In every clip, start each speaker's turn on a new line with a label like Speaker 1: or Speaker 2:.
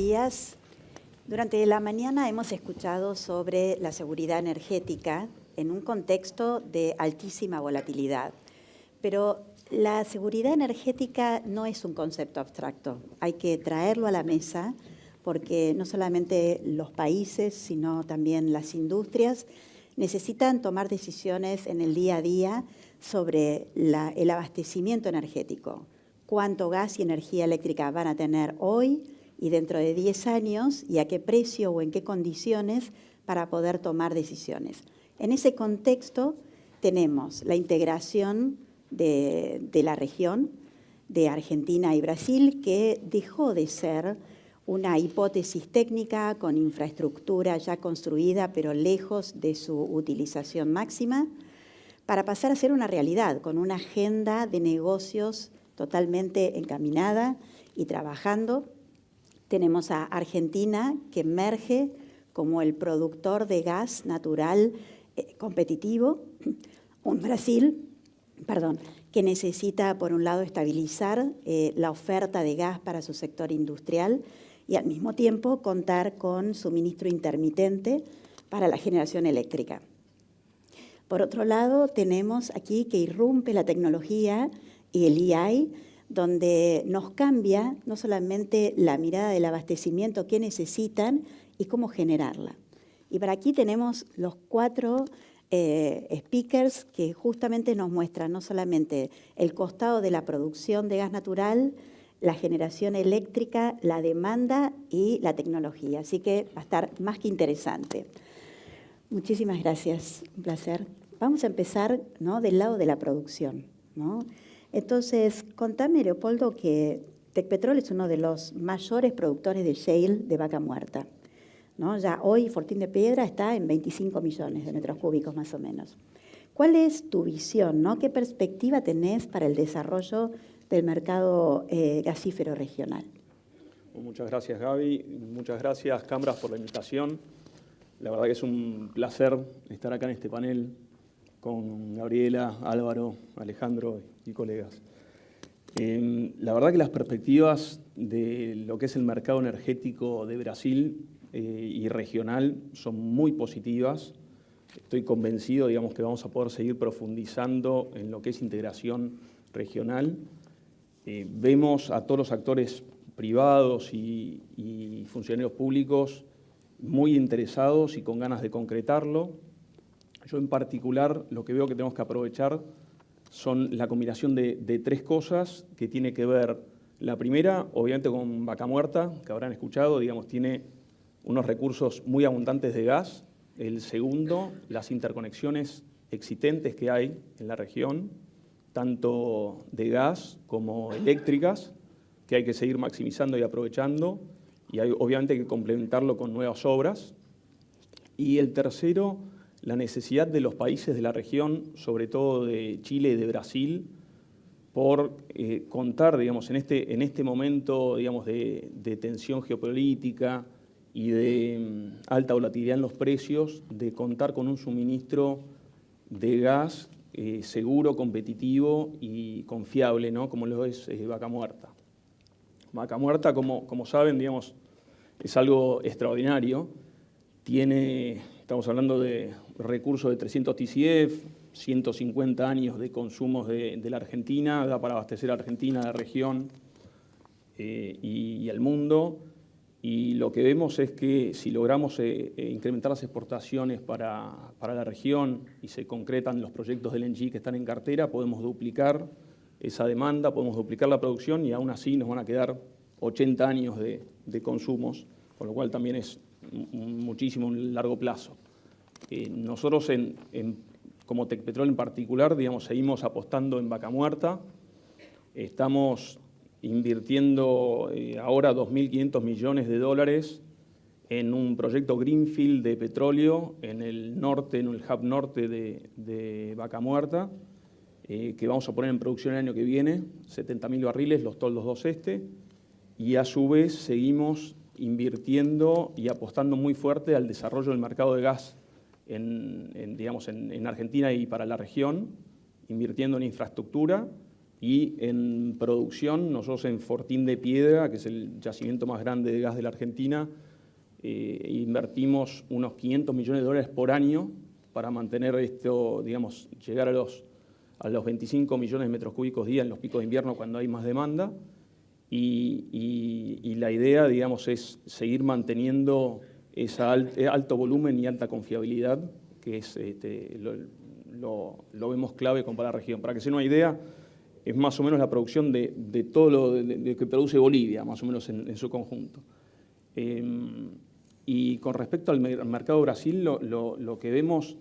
Speaker 1: días. Durante la mañana hemos escuchado sobre la seguridad energética en un contexto de altísima volatilidad. Pero la seguridad energética no es un concepto abstracto. Hay que traerlo a la mesa porque no solamente los países, sino también las industrias necesitan tomar decisiones en el día a día sobre el abastecimiento energético. Cuánto gas y energía eléctrica van a tener hoy y dentro de 10 años y a qué precio o en qué condiciones para poder tomar decisiones. En ese contexto tenemos la integración de la región de Argentina y Brasil, que dejó de ser una hipótesis técnica con infraestructura ya construida pero lejos de su utilización máxima, para pasar a ser una realidad con una agenda de negocios totalmente encaminada y trabajando. Tenemos a Argentina, que emerge como el productor de gas natural competitivo, un Brasil, que necesita, por un lado, estabilizar la oferta de gas para su sector industrial y, al mismo tiempo, contar con suministro intermitente para la generación eléctrica. Por otro lado, tenemos aquí que irrumpe la tecnología y el AI, donde nos cambia no solamente la mirada del abastecimiento que necesitan y cómo generarla. Y para aquí tenemos los 4 speakers que justamente nos muestran no solamente el costado de la producción de gas natural, la generación eléctrica, la demanda y la tecnología. Así que va a estar más que interesante. Muchísimas gracias, un placer. Vamos a empezar, ¿no?, del lado de la producción, ¿no? Entonces, contame, Leopoldo, que Tecpetrol es uno de los mayores productores de shale de vaca muerta, ¿no? Ya hoy Fortín de Piedra está en 25 millones de metros cúbicos más o menos. ¿Cuál es tu visión, ¿no? ¿Qué perspectiva tenés para el desarrollo del mercado gasífero regional?
Speaker 2: Muchas gracias, Gaby. Muchas gracias, Cambras, por la invitación. La verdad que es un placer estar acá en este panel con Gabriela, Álvaro, Alejandro y colegas. La verdad que las perspectivas de lo que es el mercado energético de Brasil y regional son muy positivas. Estoy convencido, digamos, que vamos a poder seguir profundizando en lo que es integración regional. Vemos a todos los actores privados y funcionarios públicos muy interesados y con ganas de concretarlo. Yo en particular lo que veo que tenemos que aprovechar son la combinación de 3 cosas que tiene que ver. La primera, obviamente, con Vaca Muerta, que habrán escuchado, digamos, tiene unos recursos muy abundantes de gas. El segundo, las interconexiones existentes que hay en la región, tanto de gas como eléctricas, que hay que seguir maximizando y aprovechando, y hay, obviamente, que complementarlo con nuevas obras. Y el tercero, la necesidad de los países de la región, sobre todo de Chile y de Brasil, por contar, digamos, en este momento, digamos, de tensión geopolítica y de alta volatilidad en los precios, de contar con un suministro de gas seguro, competitivo y confiable, ¿no?, como lo es Vaca Muerta. Vaca Muerta, como saben, digamos, es algo extraordinario. Estamos hablando de recursos de 300 TCF, 150 años de consumos de la Argentina, da para abastecer a Argentina, a la región y al mundo. Y lo que vemos es que si logramos incrementar las exportaciones para la región y se concretan los proyectos de LNG que están en cartera, podemos duplicar esa demanda, podemos duplicar la producción y aún así nos van a quedar 80 años de consumos, con lo cual también es muchísimo en largo plazo. Nosotros como Tecpetrol en particular, digamos, seguimos apostando en Vaca Muerta. Estamos invirtiendo ahora 2.500 millones de dólares en un proyecto Greenfield de petróleo en el norte, en el hub norte de Vaca Muerta, que vamos a poner en producción el año que viene, 70.000 barriles, los toldos 2 este, y a su vez seguimos invirtiendo y apostando muy fuerte al desarrollo del mercado de gas en Argentina y para la región, invirtiendo en infraestructura Y en producción, nosotros en Fortín de Piedra, que es el yacimiento más grande de gas de la Argentina, invertimos unos 500 millones de dólares por año para mantener esto, digamos, llegar a los 25 millones de metros cúbicos día en los picos de invierno cuando hay más demanda. Y la idea, digamos, es seguir manteniendo ese alto volumen y alta confiabilidad, que es, lo vemos clave para la región. Para que se den una idea, es más o menos la producción de todo lo que produce Bolivia, más o menos en su conjunto. Y con respecto al mercado de Brasil, lo que vemos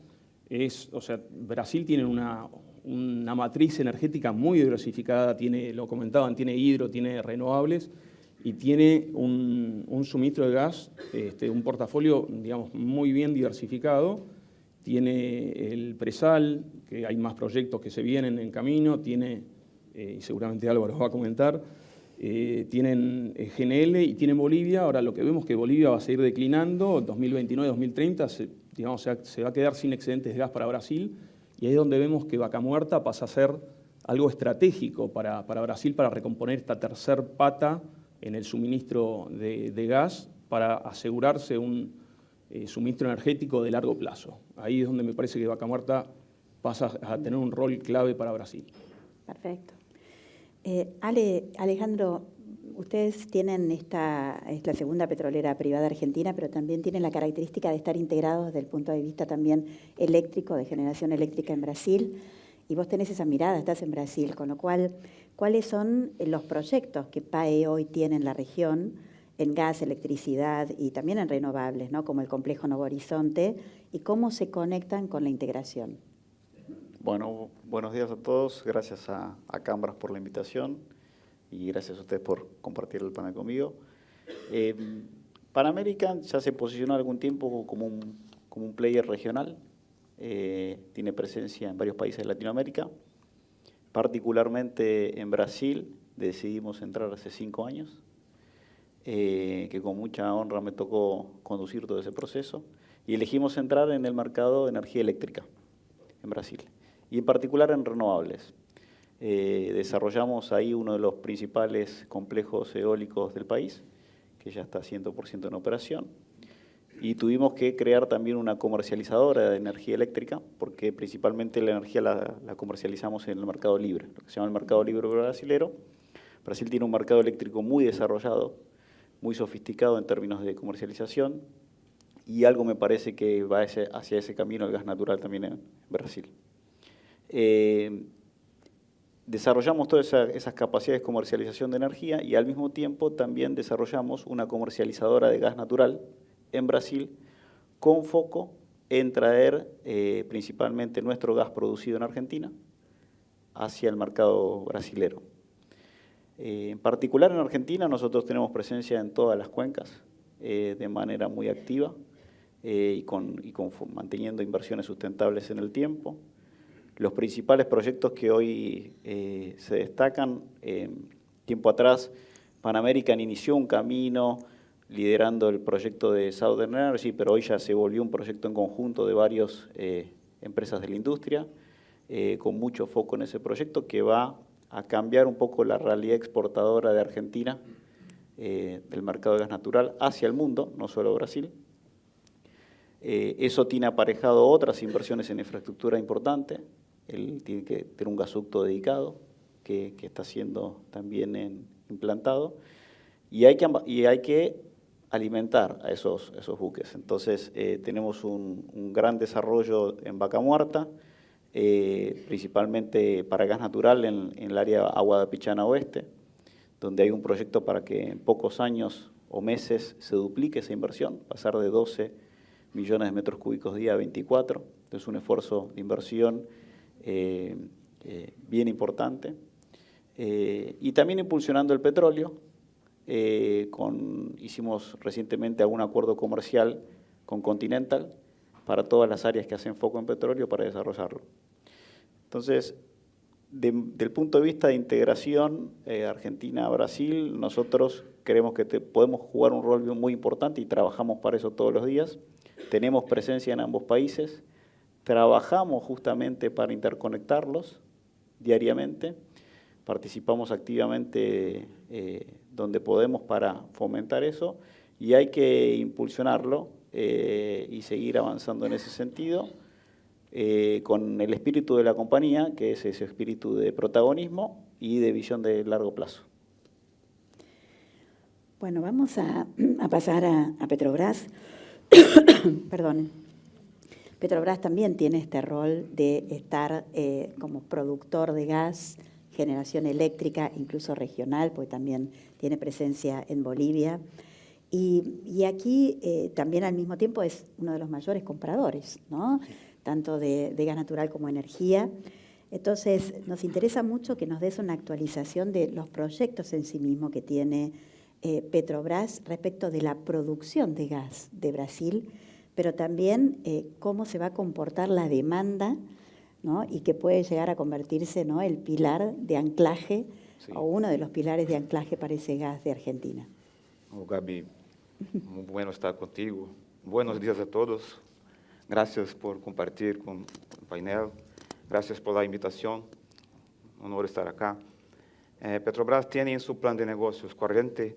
Speaker 2: es, o sea, Brasil tiene una matriz energética muy diversificada, lo comentaban, tiene hidro, tiene renovables y tiene un suministro de gas, un portafolio, digamos, muy bien diversificado. Tiene el presal, que hay más proyectos que se vienen en camino, tiene, y seguramente Álvaro va a comentar, tienen GNL y tienen Bolivia. Ahora lo que vemos es que Bolivia va a seguir declinando, 2029-2030 digamos, se va a quedar sin excedentes de gas para Brasil, y ahí es donde vemos que Vaca Muerta pasa a ser algo estratégico para Brasil, para recomponer esta tercer pata en el suministro de gas, para asegurarse un suministro energético de largo plazo. Ahí es donde me parece que Vaca Muerta pasa a tener un rol clave para Brasil.
Speaker 1: Perfecto. Alejandro, ustedes tienen es la segunda petrolera privada argentina, pero también tienen la característica de estar integrados desde el punto de vista también eléctrico, de generación eléctrica en Brasil, y vos tenés esa mirada, estás en Brasil, con lo cual, ¿cuáles son los proyectos que PAE hoy tiene en la región en gas, electricidad y también en renovables, ¿no? Como el complejo Novo Horizonte, y cómo se conectan con la integración?
Speaker 3: Bueno, buenos días a todos. Gracias a Cambras por la invitación y gracias a ustedes por compartir el panel conmigo. Pan American ya se posicionó algún tiempo como un player regional. Tiene presencia en varios países de Latinoamérica. Particularmente en Brasil decidimos entrar hace 5 años, que con mucha honra me tocó conducir todo ese proceso. Y elegimos entrar en el mercado de energía eléctrica en Brasil, y en particular en renovables. Desarrollamos ahí uno de los principales complejos eólicos del país, que ya está 100% en operación, y tuvimos que crear también una comercializadora de energía eléctrica, porque principalmente la energía la comercializamos en el mercado libre, lo que se llama el mercado libre brasilero. Brasil tiene un mercado eléctrico muy desarrollado, muy sofisticado en términos de comercialización, y algo me parece que va hacia ese camino el gas natural también en Brasil. Desarrollamos todas esas capacidades de comercialización de energía y al mismo tiempo también desarrollamos una comercializadora de gas natural en Brasil con foco en traer principalmente nuestro gas producido en Argentina hacia el mercado brasilero. En particular en Argentina nosotros tenemos presencia en todas las cuencas de manera muy activa y manteniendo inversiones sustentables en el tiempo. Los principales proyectos que hoy se destacan, tiempo atrás, Pan American inició un camino liderando el proyecto de Southern Energy, pero hoy ya se volvió un proyecto en conjunto de varias empresas de la industria, con mucho foco en ese proyecto que va a cambiar un poco la realidad exportadora de Argentina, del mercado de gas natural hacia el mundo, no solo Brasil. Eso tiene aparejado otras inversiones en infraestructura importantes. Él tiene que tener un gasoducto dedicado que está siendo también implantado, y hay que alimentar a esos buques. Entonces tenemos un gran desarrollo en Vaca Muerta, principalmente para gas natural en el área Aguada Pichana Oeste, donde hay un proyecto para que en pocos años o meses se duplique esa inversión, pasar de 12 millones de metros cúbicos día a 24. Entonces un esfuerzo de inversión bien importante. Y también impulsionando el petróleo. Hicimos recientemente algún acuerdo comercial con Continental para todas las áreas que hacen foco en petróleo para desarrollarlo. Entonces, del punto de vista de integración Argentina-Brasil, nosotros creemos que podemos jugar un rol muy importante y trabajamos para eso todos los días. Tenemos presencia en ambos países, trabajamos justamente para interconectarlos diariamente. participamos activamente donde podemos para fomentar eso y hay que impulsionarlo y seguir avanzando en ese sentido con el espíritu de la compañía, que es ese espíritu de protagonismo y de visión de largo plazo.
Speaker 1: Bueno, vamos a pasar a Petrobras. Perdón. Petrobras también tiene este rol de estar como productor de gas, generación eléctrica, incluso regional, porque también tiene presencia en Bolivia. Y aquí también al mismo tiempo es uno de los mayores compradores, ¿no? Tanto de gas natural como energía. Entonces, nos interesa mucho que nos des una actualización de los proyectos en sí mismo que tiene Petrobras respecto de la producción de gas de Brasil, pero también cómo se va a comportar la demanda, ¿no? Y que puede llegar a convertirse, ¿no?, el pilar de anclaje, sí, o uno de los pilares de anclaje para ese gas de Argentina.
Speaker 4: Oh, Gaby, muy bueno estar contigo. Buenos días a todos. Gracias por compartir con el panel. Gracias por la invitación. Honor estar acá. Petrobras tiene en su plan de negocios corriente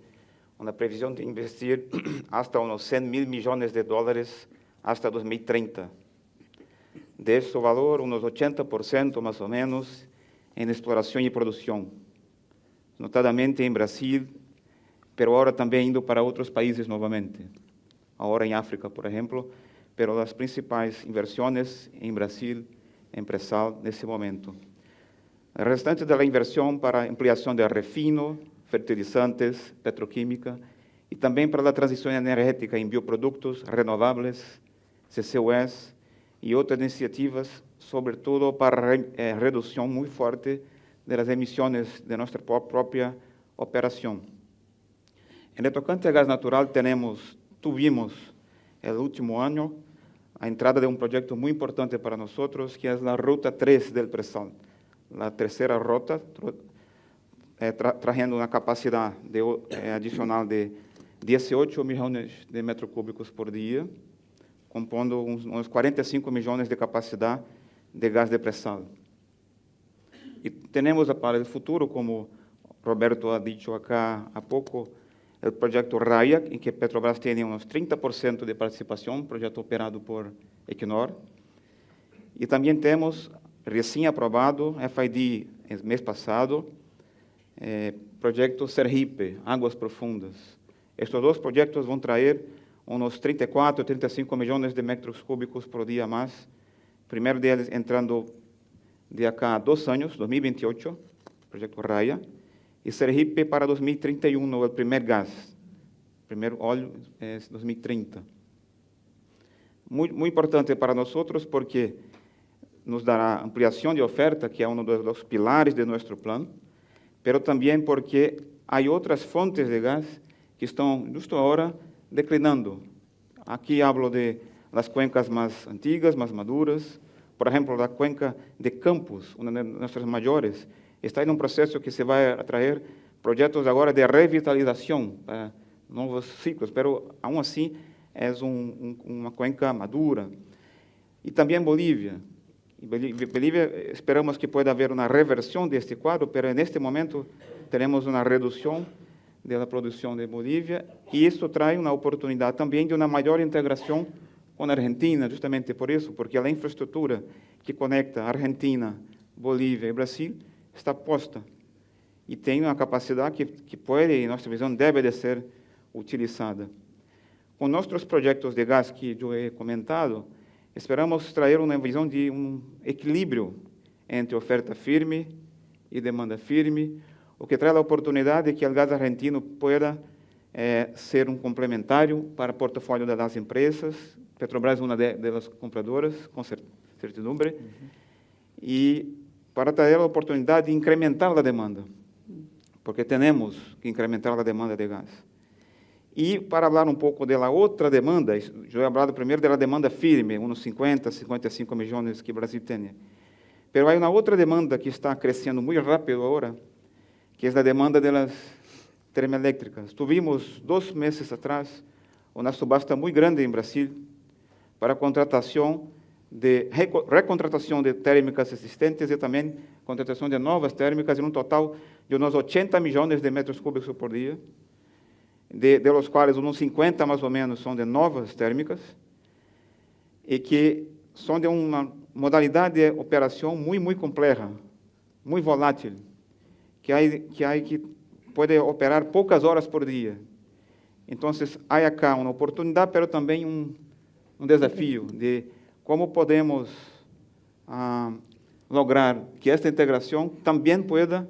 Speaker 4: una previsión de investir hasta unos 100 mil millones de dólares hasta 2030. De ese valor, unos 80% más o menos en exploración y producción, notadamente en Brasil, pero ahora también yendo para otros países nuevamente. Ahora en África, por ejemplo, pero las principales inversiones en Brasil, en Presal, nesse momento. El restante de la inversión para ampliación de refino, fertilizantes, petroquímica y también para la transición energética en bioproductos renovables, CCUS y otras iniciativas, sobre todo para reducción muy fuerte de las emisiones de nuestra propia operación. En el tocante a gas natural tuvimos el último año a entrada de un proyecto muy importante para nosotros, que es la Ruta 3 del Presal, la tercera ruta, trayendo una capacidad adicional de 18 millones de metros cúbicos por día, compondo unos 45 millones de capacidad de gas de Presal. Y tenemos para el futuro, como Roberto ha dicho acá a poco, el proyecto Raya, en que Petrobras tiene unos 30% de participación, proyecto operado por Equinor. Y también tenemos recién aprobado, FID el mes pasado, proyecto Sergipe, Aguas Profundas. Estos dos proyectos van a traer unos 34, 35 millones de metros cúbicos por día más. Primero de ellos entrando de acá a 2 años, 2028, proyecto Raya, y Sergipe para 2031, el primer gas. El primer óleo es 2030. Muy importante para nosotros porque nos dará ampliación de oferta, que es uno de los pilares de nuestro plan, pero también porque hay otras fuentes de gas que están justo ahora declinando. Aquí hablo de las cuencas más antiguas, más maduras. Por ejemplo, la cuenca de Campos, una de nuestras mayores, está en un proceso que se va a traer proyectos ahora de revitalización para nuevos ciclos, pero aún así es una cuenca madura. Y también Bolivia. Bolivia esperamos que pueda haber una reversión de este cuadro, pero en este momento tenemos una reducción de la producción de Bolivia y esto trae una oportunidad también de una mayor integración con Argentina, justamente por eso, porque la infraestructura que conecta Argentina, Bolivia y Brasil está posta y tiene una capacidad que puede, en nuestra visión, debe de ser utilizada. Con nuestros proyectos de gas que yo he comentado, esperamos traer una visión de un equilibrio entre oferta firme y demanda firme, o que trae la oportunidad de que el gas argentino pueda ser un complementario para el portafolio de las empresas. Petrobras es una de las compradoras, con certidumbre, y para traer la oportunidad de incrementar la demanda, porque tenemos que incrementar la demanda de gas. Y para hablar un poco de la otra demanda, yo he hablado primero de la demanda firme, unos 50, 55 millones que Brasil tiene. Pero hay una otra demanda que está creciendo muy rápido ahora, que es la demanda de las termoeléctricas. Tuvimos 2 meses atrás una subasta muy grande en Brasil para contratación de recontratação de térmicas existentes e também contratação de novas térmicas, em um total de uns 80 milhões de metros cúbicos por dia, de los quais uns 50 mais ou menos são de novas térmicas, e que são de uma modalidade de operação muito complexa, muito volátil, que pode operar poucas horas por dia. Então, há acá uma oportunidade, mas também um desafio de como podemos lograr que esta integração também pueda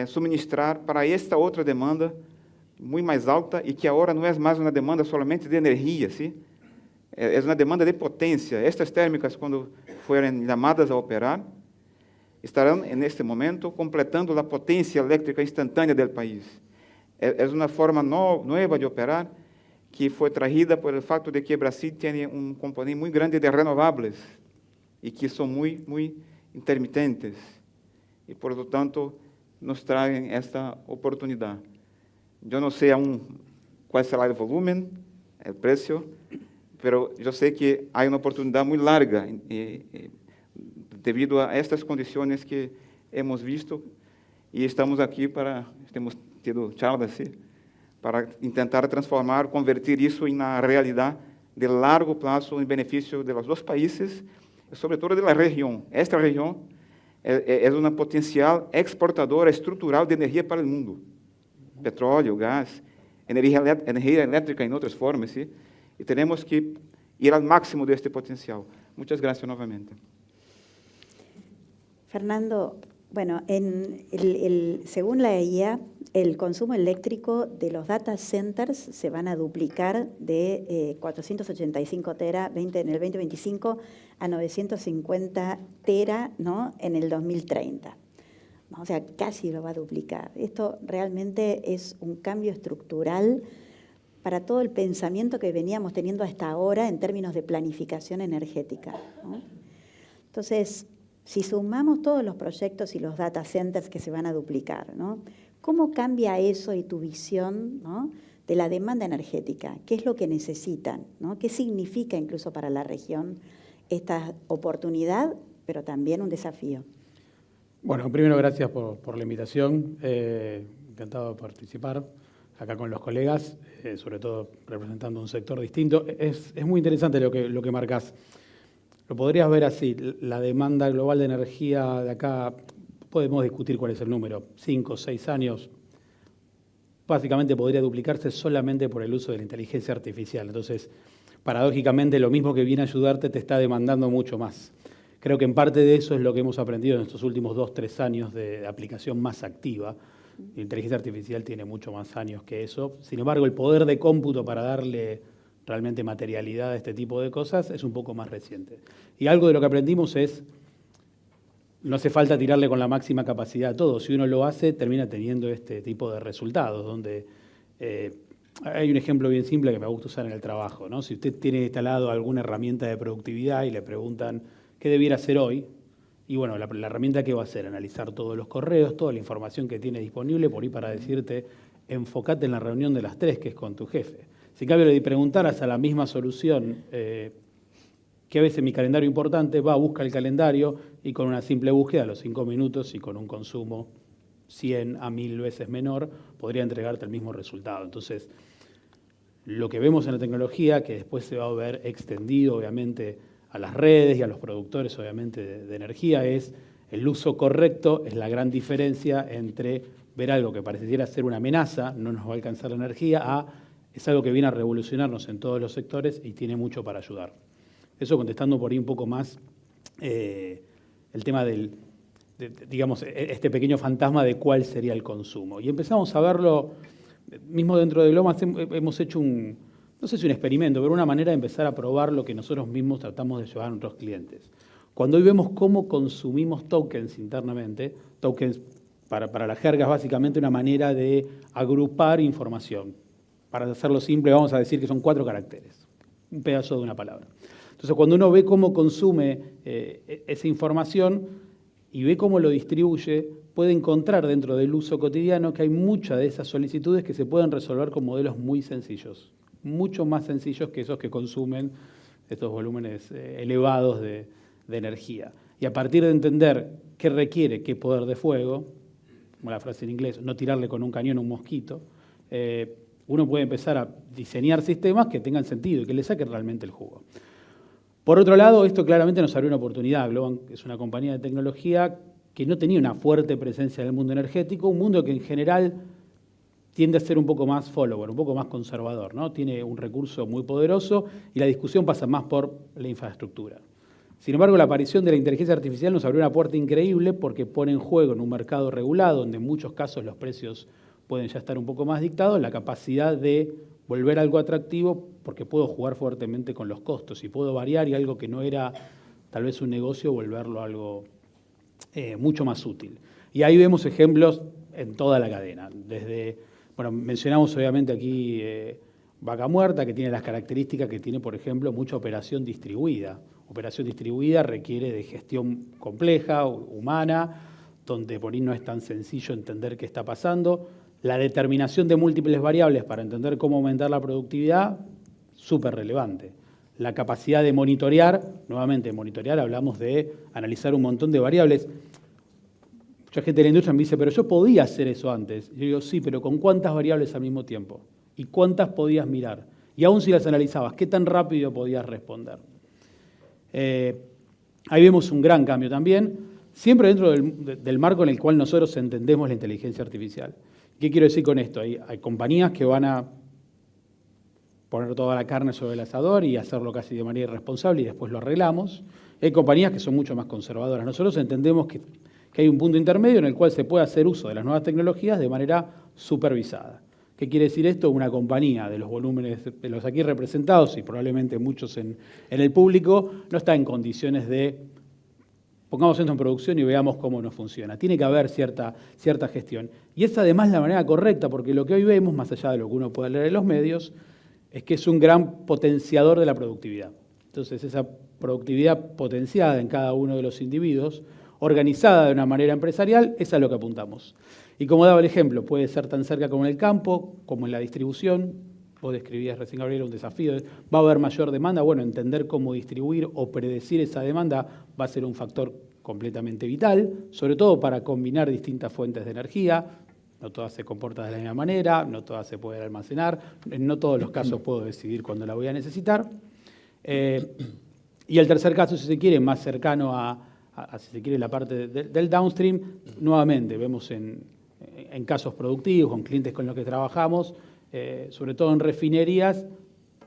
Speaker 4: suministrar para esta outra demanda muito mais alta e que agora não é mais uma demanda solamente de energia, ¿sí? É uma demanda de potência. Estas térmicas, quando forem chamadas a operar, estarão, neste momento, completando a potência elétrica instantânea do país. É uma forma nova de operar que foi trazida por o fato de que o Brasil tem um componente muito grande de renováveis e que são muito intermitentes. E, por lo tanto, nos trazem esta oportunidade. Eu não sei aún qual será o volume, o preço, mas eu sei que há uma oportunidade muito larga devido a estas condições que hemos visto e estamos aqui temos tido charlas, ¿sí? Para tentar transformar, convertir isso em uma realidade de largo prazo em benefício dos dois países e, sobretudo, da região. Esta região é uma potencial exportadora estrutural de energia para o mundo. Petróleo, gás, energia elétrica em outras formas, ¿sí? E temos que ir ao máximo deste potencial. Muitas graças novamente.
Speaker 1: Fernando, bueno, según la EIA, el consumo eléctrico de los data centers se van a duplicar de 485 tera en el 2025 a 950 tera, ¿no?, en el 2030. O sea, casi lo va a duplicar. Esto realmente es un cambio estructural para todo el pensamiento que veníamos teniendo hasta ahora en términos de planificación energética, ¿no? Entonces, si sumamos todos los proyectos y los data centers que se van a duplicar, ¿no?, ¿cómo cambia eso y tu visión, ¿no?, de la demanda energética? ¿Qué es lo que necesitan, ¿no? ¿Qué significa incluso para la región esta oportunidad, pero también un desafío?
Speaker 5: Bueno, primero gracias por la invitación. Encantado de participar acá con los colegas, sobre todo representando un sector distinto. Es muy interesante lo que marcás. Lo podrías ver así, la demanda global de energía de acá, podemos discutir cuál es el número, 5 o 6 años, básicamente podría duplicarse solamente por el uso de la inteligencia artificial. Entonces, paradójicamente, lo mismo que viene a ayudarte te está demandando mucho más. Creo que en parte de eso es lo que hemos aprendido en estos últimos 2 o 3 años de aplicación más activa. La inteligencia artificial tiene mucho más años que eso. Sin embargo, el poder de cómputo para darle realmente materialidad a este tipo de cosas es un poco más reciente. Y algo de lo que aprendimos es, no hace falta tirarle con la máxima capacidad a todo. Si uno lo hace, termina teniendo este tipo de resultados, donde hay un ejemplo bien simple que me gusta usar en el trabajo, ¿no? Si usted tiene instalado alguna herramienta de productividad y le preguntan qué debiera hacer hoy, y bueno, la herramienta que va a hacer, analizar todos los correos, toda la información que tiene disponible por ahí para decirte, enfócate en la reunión de las 3, que es con tu jefe. Si en cambio le preguntaras a la misma solución, ¿qué ves en mi calendario importante? Va, busca el calendario y con una simple búsqueda a los 5 minutos y con un consumo 100 a 1000 veces menor, podría entregarte el mismo resultado. Entonces, lo que vemos en la tecnología, que después se va a ver extendido, obviamente, a las redes y a los productores, obviamente, de energía, es el uso correcto, es la gran diferencia entre ver algo que pareciera ser una amenaza, no nos va a alcanzar la energía, a es algo que viene a revolucionarnos en todos los sectores y tiene mucho para ayudar. Eso contestando por ahí un poco más el tema digamos, este pequeño fantasma de cuál sería el consumo. Y empezamos a verlo, mismo dentro de Glomas hemos hecho no sé si un experimento, pero una manera de empezar a probar lo que nosotros mismos tratamos de llevar a nuestros clientes. Cuando hoy vemos cómo consumimos tokens internamente, tokens para la jerga es básicamente una manera de agrupar información. Para hacerlo simple vamos a decir que son 4 caracteres, un pedazo de una palabra. Entonces cuando uno ve cómo consume esa información y ve cómo lo distribuye, puede encontrar dentro del uso cotidiano que hay muchas de esas solicitudes que se pueden resolver con modelos muy sencillos, mucho más sencillos que esos que consumen estos volúmenes elevados de energía. Y a partir de entender qué requiere qué poder de fuego, como la frase en inglés, no tirarle con un cañón a un mosquito, uno puede empezar a diseñar sistemas que tengan sentido y que le saquen realmente el jugo. Por otro lado, esto claramente nos abrió una oportunidad. Globant es una compañía de tecnología que no tenía una fuerte presencia en el mundo energético, un mundo que en general tiende a ser un poco más follower, un poco más conservador, ¿no? Tiene un recurso muy poderoso y la discusión pasa más por la infraestructura. Sin embargo, la aparición de la inteligencia artificial nos abrió una puerta increíble porque pone en juego en un mercado regulado, donde en muchos casos los precios pueden ya estar un poco más dictados, la capacidad de volver algo atractivo porque puedo jugar fuertemente con los costos y puedo variar y algo que no era tal vez un negocio, volverlo algo mucho más útil. Y ahí vemos ejemplos en toda la cadena. Desde, bueno, mencionamos obviamente aquí Vaca Muerta, que tiene las características que tiene, por ejemplo, mucha operación distribuida. Operación distribuida requiere de gestión compleja, humana, donde por ahí no es tan sencillo entender qué está pasando. La determinación de múltiples variables para entender cómo aumentar la productividad, súper relevante. La capacidad de monitorear, nuevamente monitorear, hablamos de analizar un montón de variables. Mucha gente de la industria me dice, pero yo podía hacer eso antes. Yo digo, sí, pero ¿con cuántas variables al mismo tiempo? ¿Y cuántas podías mirar? Y aún si las analizabas, ¿qué tan rápido podías responder? Ahí vemos un gran cambio también, siempre dentro del marco en el cual nosotros entendemos la inteligencia artificial. ¿Qué quiero decir con esto? Hay compañías que van a poner toda la carne sobre el asador y hacerlo casi de manera irresponsable y después lo arreglamos. Hay compañías que son mucho más conservadoras. Nosotros entendemos que hay un punto intermedio en el cual se puede hacer uso de las nuevas tecnologías de manera supervisada. ¿Qué quiere decir esto? Una compañía de los volúmenes de los aquí representados y probablemente muchos en el público no está en condiciones de pongamos esto en producción y veamos cómo nos funciona. Tiene que haber cierta gestión. Y es además la manera correcta, porque lo que hoy vemos, más allá de lo que uno puede leer en los medios, es que es un gran potenciador de la productividad. Entonces, esa productividad potenciada en cada uno de los individuos, organizada de una manera empresarial, es a lo que apuntamos. Y como daba el ejemplo, puede ser tan cerca como en el campo, como en la distribución. Vos describías recién, Gabriel, un desafío. ¿Va a haber mayor demanda? Bueno, entender cómo distribuir o predecir esa demanda va a ser un factor completamente vital, sobre todo para combinar distintas fuentes de energía. No todas se comportan de la misma manera, no todas se pueden almacenar, en no todos los casos puedo decidir cuándo la voy a necesitar. Y el tercer caso, si se quiere, más cercano si se quiere, la parte del downstream, nuevamente vemos en casos productivos, con clientes con los que trabajamos, sobre todo en refinerías,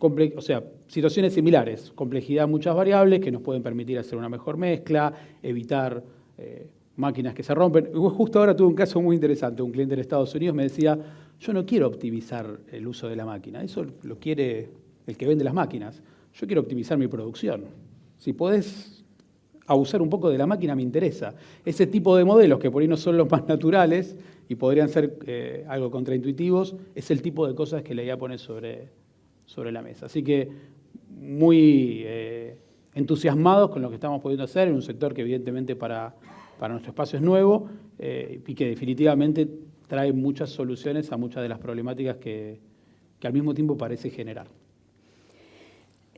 Speaker 5: o sea, situaciones similares, complejidad de muchas variables que nos pueden permitir hacer una mejor mezcla, evitar máquinas que se rompen. Justo ahora tuve un caso muy interesante, un cliente en Estados Unidos me decía, yo no quiero optimizar el uso de la máquina, eso lo quiere el que vende las máquinas, yo quiero optimizar mi producción. Si podés abusar un poco de la máquina me interesa. Ese tipo de modelos que por ahí no son los más naturales y podrían ser algo contraintuitivos, es el tipo de cosas que la IA pone sobre la mesa. Así que muy entusiasmados con lo que estamos pudiendo hacer en un sector que evidentemente para nuestro espacio es nuevo y que definitivamente trae muchas soluciones a muchas de las problemáticas que al mismo tiempo parece generar.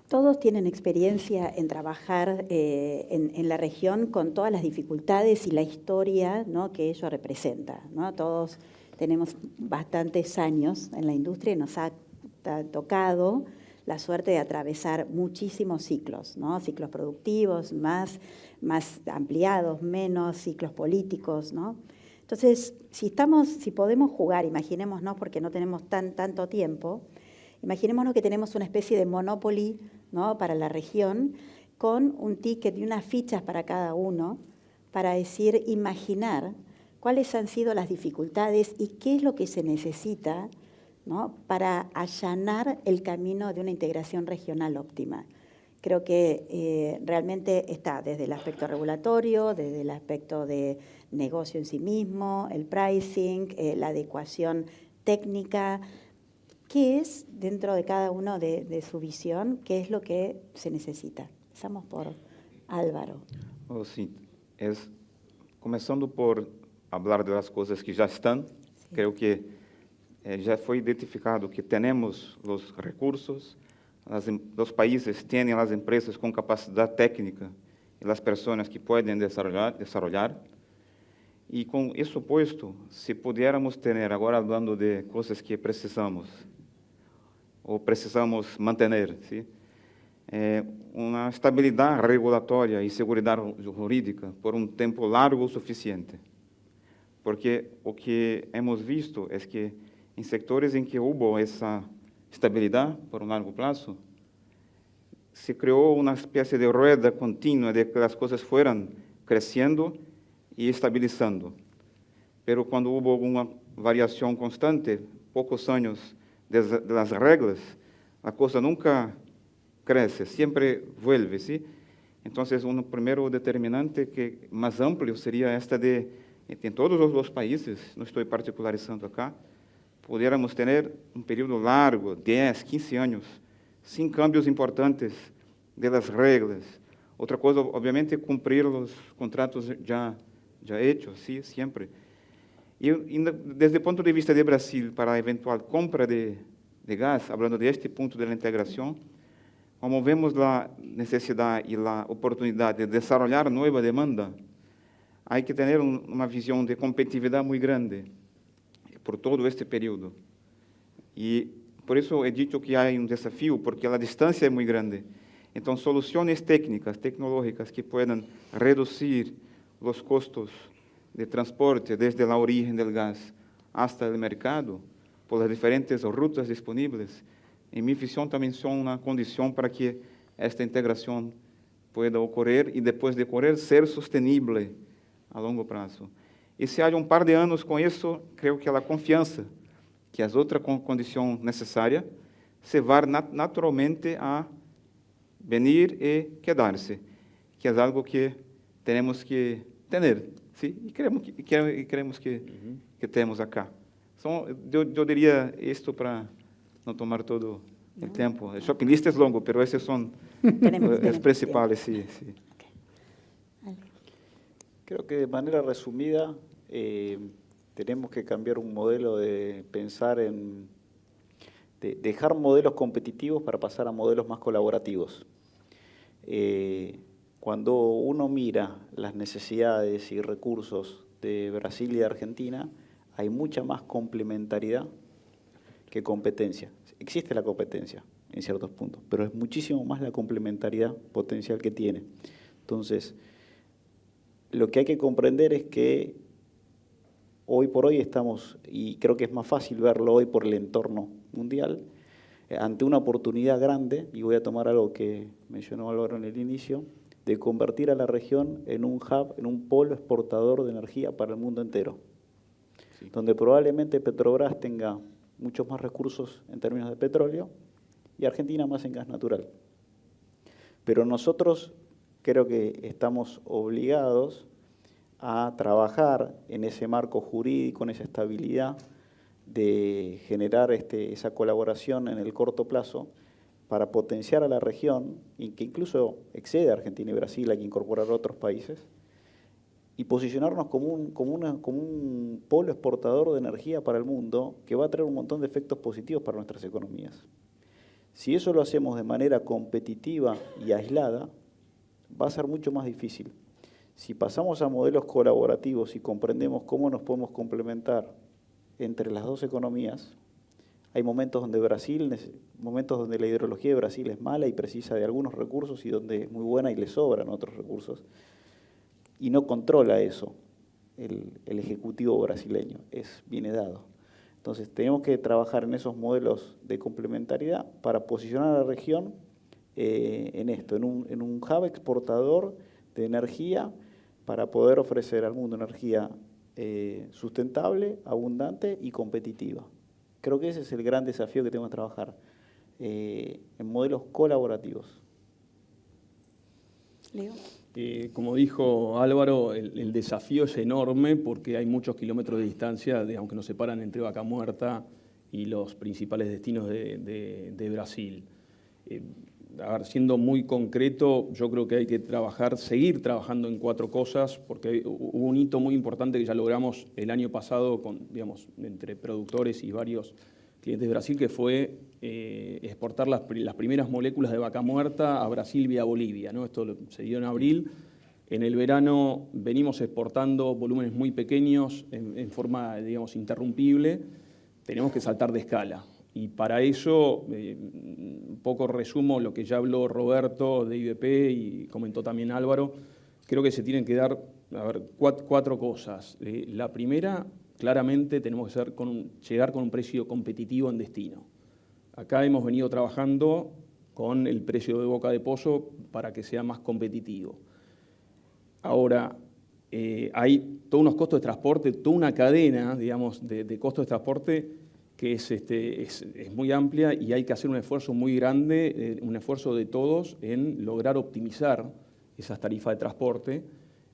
Speaker 1: Todos tienen experiencia en trabajar en la región con todas las dificultades y la historia, ¿no?, que ello representa, ¿no? Todos tenemos bastantes años en la industria y nos ha tocado la suerte de atravesar muchísimos ciclos, ¿no? Ciclos productivos, más ampliados, menos ciclos políticos, ¿no? Entonces, si podemos jugar, imaginémonos, porque no tenemos tanto tiempo, imaginémonos que tenemos una especie de monopoly, ¿no?, para la región, con un ticket y unas fichas para cada uno, para imaginar cuáles han sido las dificultades y qué es lo que se necesita, ¿no?, para allanar el camino de una integración regional óptima. Creo que realmente está desde el aspecto regulatorio, desde el aspecto de negocio en sí mismo, el pricing, la adecuación técnica. ¿Qué es, dentro de cada uno de su visión, qué es lo que se necesita? Empezamos por Álvaro.
Speaker 4: Oh, sí, comenzando por hablar de las cosas que ya están, sí. Creo que ya fue identificado que tenemos los recursos, los países tienen las empresas con capacidad técnica y las personas que pueden desarrollar. Y con eso puesto, si pudiéramos tener, ahora hablando de cosas que precisamos, o precisamos mantener, ¿sí? Una estabilidad regulatoria y seguridad jurídica por un tiempo largo suficiente. Porque lo que hemos visto es que en sectores en que hubo esa estabilidad por un largo plazo, se creó una especie de rueda continua de que las cosas fueran creciendo y estabilizando. Pero cuando hubo una variación constante, pocos años de las reglas, la cosa nunca crece, siempre vuelve, ¿sí? Entonces, un primero determinante que más amplio sería esta de, en todos los países, no estoy particularizando acá, pudiéramos tener un periodo largo, 10, 15 años, sin cambios importantes de las reglas. Otra cosa, obviamente, cumplir los contratos ya hechos, ¿sí? Siempre. Y desde el punto de vista de Brasil, para eventual compra de gas, hablando de este punto de la integración, como vemos la necesidad y la oportunidad de desarrollar nueva demanda, hay que tener una visión de competitividad muy grande por todo este periodo. Y por eso he dicho que hay un desafío, porque la distancia es muy grande. Entonces, soluciones técnicas, tecnológicas que puedan reducir los costos de transporte desde la origen del gas hasta el mercado, por las diferentes rutas disponibles, en mi visión también son una condición para que esta integración pueda ocurrir y después de ocurrir ser sostenible a longo prazo. Y si hay un par de años con eso, creo que la confianza, que es otra condición necesaria, se va naturalmente a venir y quedarse, que es algo que tenemos que tener, ¿sí? Y creemos que tenemos acá. Yo diría esto para no tomar todo el tiempo. El shopping list es longo, pero esos son los principales, sí.
Speaker 1: Okay.
Speaker 3: Creo que de manera resumida tenemos que cambiar un modelo de pensar de dejar modelos competitivos para pasar a modelos más colaborativos. Cuando uno mira las necesidades y recursos de Brasil y de Argentina, hay mucha más complementariedad que competencia. Existe la competencia en ciertos puntos, pero es muchísimo más la complementariedad potencial que tiene. Entonces, lo que hay que comprender es que hoy por hoy estamos, y creo que es más fácil verlo hoy por el entorno mundial, ante una oportunidad grande, y voy a tomar algo que mencionó Álvaro en el inicio, de convertir a la región en un hub, en un polo exportador de energía para el mundo entero, sí, donde probablemente Petrobras tenga muchos más recursos en términos de petróleo y Argentina más en gas natural. Pero nosotros creo que estamos obligados a trabajar en ese marco jurídico, en esa estabilidad, de generar esa colaboración en el corto plazo para potenciar a la región, y que incluso excede a Argentina y Brasil, hay que incorporar otros países, y posicionarnos como un polo exportador de energía para el mundo que va a traer un montón de efectos positivos para nuestras economías. Si eso lo hacemos de manera competitiva y aislada, va a ser mucho más difícil. Si pasamos a modelos colaborativos y comprendemos cómo nos podemos complementar entre las dos economías, hay momentos donde la hidrología de Brasil es mala y precisa de algunos recursos y donde es muy buena y le sobran otros recursos, y no controla eso el ejecutivo brasileño, viene dado. Entonces tenemos que trabajar en esos modelos de complementariedad para posicionar a la región en un hub exportador de energía para poder ofrecer al mundo energía sustentable, abundante y competitiva. Creo que ese es el gran desafío que tenemos que trabajar en modelos colaborativos.
Speaker 1: Leo.
Speaker 2: Como dijo Álvaro, el desafío es enorme porque hay muchos kilómetros de distancia, aunque nos separan entre Vaca Muerta y los principales destinos de Brasil. Siendo muy concreto, yo creo que hay que seguir trabajando en 4 cosas, porque hubo un hito muy importante que ya logramos el año pasado entre productores y varios cliente de Brasil, que fue exportar las primeras moléculas de vaca muerta a Brasil vía Bolivia, ¿no? Esto se dio en abril. En el verano venimos exportando volúmenes muy pequeños en forma, digamos, interrumpible. Tenemos que saltar de escala. Y para eso, un poco resumo lo que ya habló Roberto de IBP y comentó también Álvaro. Creo que se tienen que dar cuatro cosas. La primera, claramente tenemos que llegar con un precio competitivo en destino. Acá hemos venido trabajando con el precio de boca de pozo para que sea más competitivo. Ahora, hay todos unos costos de transporte, toda una cadena, digamos, de costos de transporte que es muy amplia y hay que hacer un esfuerzo muy grande, un esfuerzo de todos en lograr optimizar esas tarifas de transporte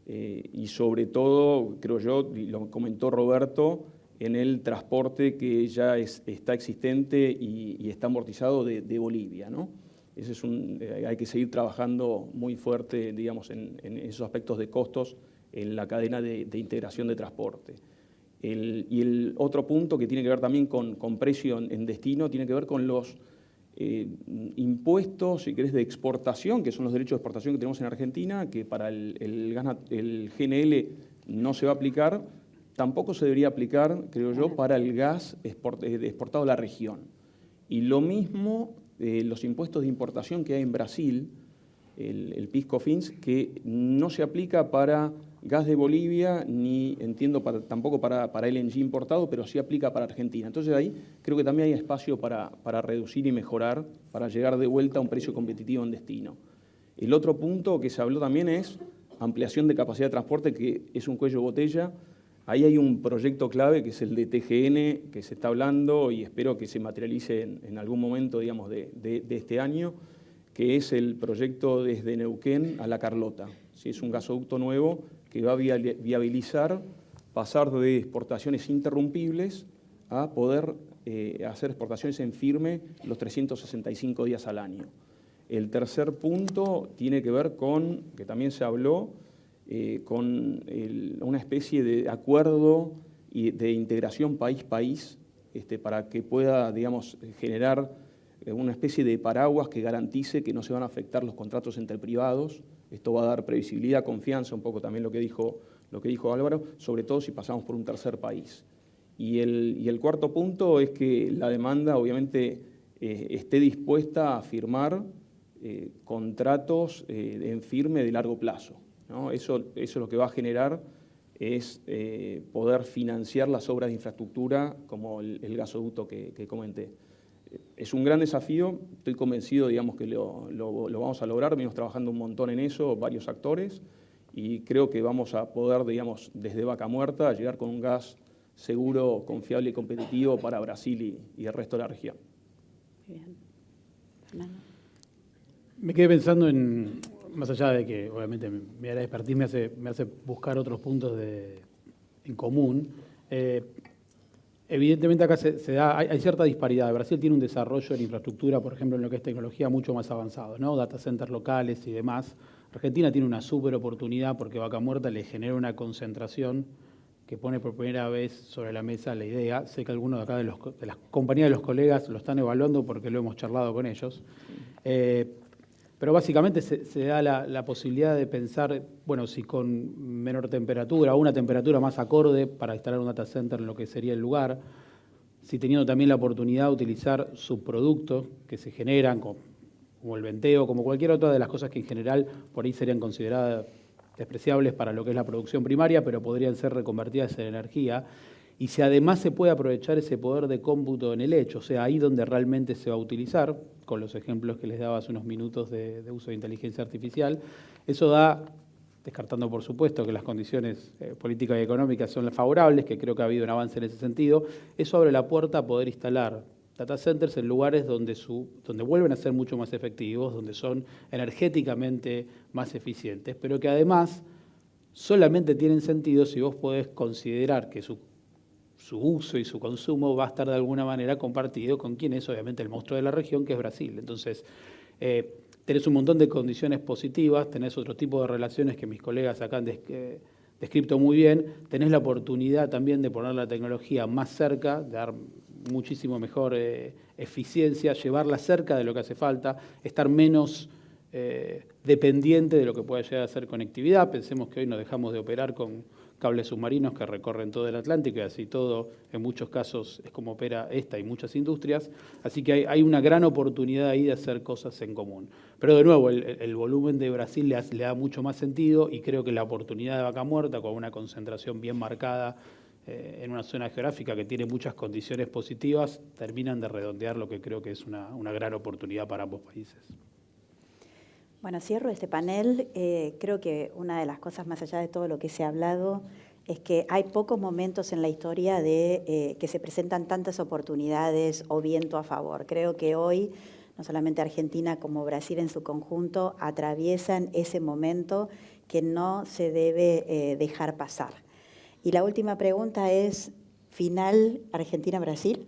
Speaker 2: y sobre todo, creo yo, y lo comentó Roberto, en el transporte que ya está existente y está amortizado de Bolivia, ¿no? Ese hay que seguir trabajando muy fuerte, digamos, en esos aspectos de costos en la cadena de integración de transporte. Y el otro punto que tiene que ver también con precio en destino tiene que ver con los impuestos, si querés, de exportación, que son los derechos de exportación que tenemos en Argentina, que para el GNL no se va a aplicar, tampoco se debería aplicar, creo yo, para el gas exportado a la región. Y lo mismo los impuestos de importación que hay en Brasil, el PIS/COFINS, que no se aplica para gas de Bolivia, ni entiendo tampoco para LNG importado, pero sí aplica para Argentina. Entonces ahí creo que también hay espacio para reducir y mejorar, para llegar de vuelta a un precio competitivo en destino. El otro punto que se habló también es ampliación de capacidad de transporte, que es un cuello de botella. Ahí hay un proyecto clave que es el de TGN, que se está hablando y espero que se materialice en algún momento, digamos, de este año, que es el proyecto desde Neuquén a La Carlota. ¿Sí? Es un gasoducto nuevo que va a viabilizar pasar de exportaciones interrumpibles a poder hacer exportaciones en firme los 365 días al año. El tercer punto tiene que ver con, que también se habló, con una especie de acuerdo de integración país-país para que pueda, digamos, generar una especie de paraguas que garantice que no se van a afectar los contratos entre privados. Esto va a dar previsibilidad, confianza, un poco también lo que dijo Álvaro, sobre todo si pasamos por un tercer país. Y el cuarto punto es que la demanda, obviamente, esté dispuesta a firmar contratos en firme de largo plazo, ¿no? Eso lo que va a generar es poder financiar las obras de infraestructura como el gasoducto que comenté. Es un gran desafío, estoy convencido, digamos, que lo vamos a lograr, venimos trabajando un montón en eso, varios actores, y creo que vamos a poder, digamos, desde Vaca Muerta, llegar con un gas seguro, confiable y competitivo para Brasil y el resto de la región.
Speaker 1: Muy bien. Fernando.
Speaker 5: Me quedé pensando en, más allá de que obviamente mi área de expertise me hace buscar otros puntos en común, evidentemente acá hay cierta disparidad. Brasil tiene un desarrollo en infraestructura, por ejemplo, en lo que es tecnología, mucho más avanzado, ¿no? Data centers locales y demás. Argentina tiene una súper oportunidad porque Vaca Muerta le genera una concentración que pone por primera vez sobre la mesa la idea. Sé que algunos de acá de las compañías de los colegas lo están evaluando porque lo hemos charlado con ellos. Pero básicamente se da la posibilidad de pensar, bueno, si con menor temperatura o una temperatura más acorde para instalar un data center en lo que sería el lugar, si teniendo también la oportunidad de utilizar subproductos que se generan, como el venteo, como cualquier otra de las cosas que en general por ahí serían consideradas despreciables para lo que es la producción primaria, pero podrían ser reconvertidas en energía. Y si además se puede aprovechar ese poder de cómputo en el edge, o sea, ahí donde realmente se va a utilizar, con los ejemplos que les daba hace unos minutos de uso de inteligencia artificial, eso da, descartando por supuesto que las condiciones políticas y económicas son las favorables, que creo que ha habido un avance en ese sentido, eso abre la puerta a poder instalar data centers en lugares donde vuelven a ser mucho más efectivos, donde son energéticamente más eficientes, pero que además solamente tienen sentido si vos podés considerar que su uso y su consumo va a estar de alguna manera compartido con quien es obviamente el monstruo de la región, que es Brasil. Entonces, tenés un montón de condiciones positivas, tenés otro tipo de relaciones que mis colegas acá han descrito muy bien, tenés la oportunidad también de poner la tecnología más cerca, de dar muchísimo mejor eficiencia, llevarla cerca de lo que hace falta, estar menos dependiente de lo que pueda llegar a ser conectividad. Pensemos que hoy nos dejamos de operar con cables submarinos que recorren todo el Atlántico y así todo, en muchos casos, es como opera esta y muchas industrias. Así que hay una gran oportunidad ahí de hacer cosas en común. Pero de nuevo, el volumen de Brasil le da mucho más sentido y creo que la oportunidad de Vaca Muerta, con una concentración bien marcada en una zona geográfica que tiene muchas condiciones positivas, terminan de redondear lo que creo que es una gran oportunidad para ambos países.
Speaker 1: Bueno, cierro este panel. Creo que una de las cosas, más allá de todo lo que se ha hablado, es que hay pocos momentos en la historia de que se presentan tantas oportunidades o viento a favor. Creo que hoy, no solamente Argentina como Brasil en su conjunto, atraviesan ese momento que no se debe dejar pasar. Y la última pregunta es, ¿final Argentina-Brasil?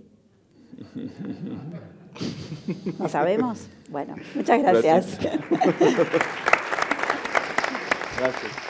Speaker 1: ¿No sabemos? Bueno, muchas gracias.
Speaker 3: Gracias.